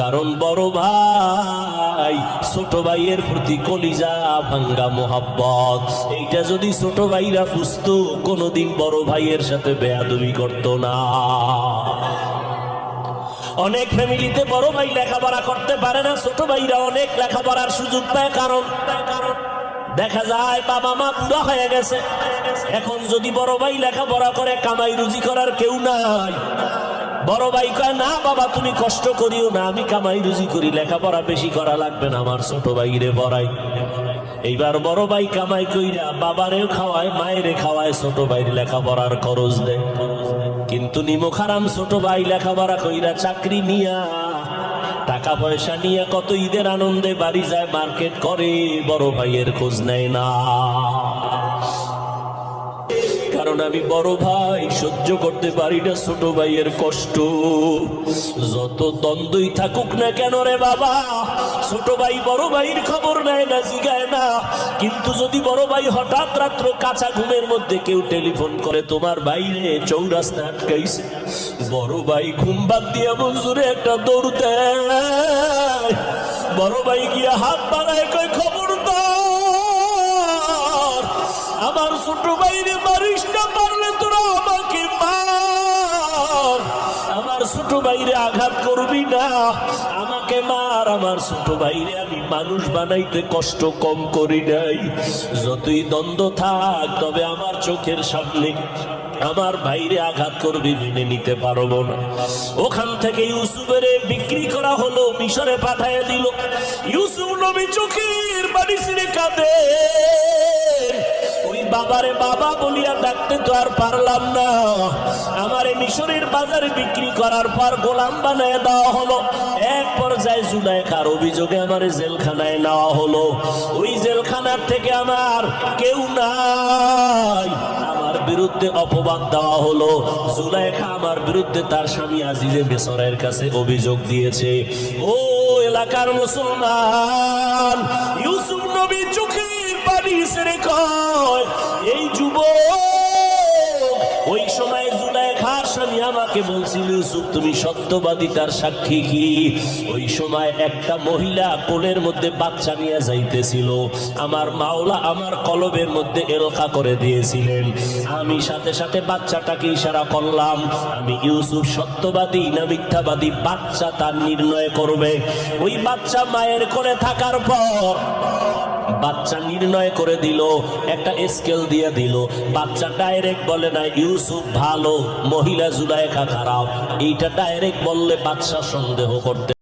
কারণ বড় ভাই ছোট ভাইয়ের প্রতি কলিজা ভাঙ্গা মোহাব্বত। এইটা যদি ছোট ভাইরা বুঝতো কোনোদিন বড় ভাইয়ের সাথে বেয়াদবি করতো না। অনেক ফ্যামিলিতে বড় ভাই লেখাপড়া করতে পারে না, ছোট ভাইরা অনেক লেখাপড়ার সুযোগ পায়। কারণ দেখা যায় বাবা মা বুড়া হয়ে গেছে, এখন যদি বড় ভাই লেখাপড়া করে কামাই রুজি করার কেউ নাই, বড় ভাই কয় না বাবা তুমি কষ্ট করিও না, আমি কামাই রুজি করি, লেখাপড়া বেশি করা লাগবে না, আমার ছোট ভাইরে পড়াই। এইবার বড় ভাই কামাই কইরা বাবারেও খাওয়ায় মায়েরে খাওয়ায়, ছোট ভাইয়ের লেখাপড়ার খরচ দেয়। কিন্তু নিমক হারাম ছোট ভাই লেখাপড়া কইরা চাকরি নিয়া টাকা পয়সা নিয়ে কত ঈদের আনন্দে বাড়ি যায়, মার্কেট করে, বড় ভাইয়ের খোঁজ নেয় না। কারণ আমি বড় ভাই সহ্য করতে পারি না ছোট ভাইয়ের কষ্ট। যত দ্বন্দ্বই থাকুক না কেন রে বাবা, ছোট ভাই বড় ভাইয়ের খবর নেয় না, জিগায় না। কিন্তু যদি বড় ভাই হঠাৎ রাত্র কাঁচা ঘুমের মধ্যে কেউ টেলিফোন করে তোমার বাইরে চৌরাস্তা আটকাইছে, বড় ভাই ঘুম বাদ দিয়া মঞ্জুরে একটা দৌড় দেয়। বড় ভাই গিয়া হাত বাড়ায় কয় খবরদার আমার ছোট ভাইরে মারিস না, মারলে তোরা আমাকে মার, আমার ছোট ভাইরে আঘাত করবি না, আমাকে মার, আমার ছোট ভাইরে আমি মানুষ বানাইতে কষ্ট কম করি নাই। যতই দ্বন্দ্ব থাক তবে আমার চোখের সামনে আমার ভাইরে আঘাত করবি মেনে নিতে পারবো না। ওখান থেকে ইউসুফের বিক্রি করা হলো, মিশরে পাঠাইয়া দিল। ইউসুফ নবী চোখের পানি ছিঁড়ে কাঁদে, ওই বাবারে বাবা বলিয়া ডাকতে তো আর পারলাম না। আমারে মিশরের বাজারে বিক্রি করার পর গোলাম বানায় দেওয়া হলো। এক পর্যায়ে জুলাইখার অভিযোগে আমারে জেলখানায় নেওয়া হলো। ওই জেলখানার থেকে আমার কেউ নাই, আমার বিরুদ্ধে অপবাদ দেওয়া হলো। জুলাইখা আমার বিরুদ্ধে তার স্বামী আজিজে মিসরের কাছে অভিযোগ দিয়েছে। ও এলাকার মুসলমান, ইউসুফ নবী চোখের পানি ছেড়ে কয় এই যুবক, ওই সময় জুলাইখার স্বামী আমাকে বলছিল ইউসুফ তুমি সত্যবাদী, তার সাক্ষী কি? ওই সময় একটা মহিলা কোলের মধ্যে বাচ্চা নিয়ে যাইতেছিল, আমার মাওলা আমার কলবের মধ্যে এলকা করে দিয়েছিলেন। আমি সাথে সাথে বাচ্চাটাকে ইশারা করলাম, আমি ইউসুফ সত্যবাদী না মিথ্যাবাদী বাচ্চা তার নির্ণয় করবে। ওই বাচ্চা মায়ের কোলে থাকার পর বাচ্চা নির্ণয় করে দিল, একটা স্কেল দিয়ে দিল। বাচ্চা ডাইরেক্ট বলে না ইউসুফ ভালো, মহিলা জুলাইখা খারাপ, এইটা ডাইরেক্ট বললে বাচ্চা সন্দেহ করতে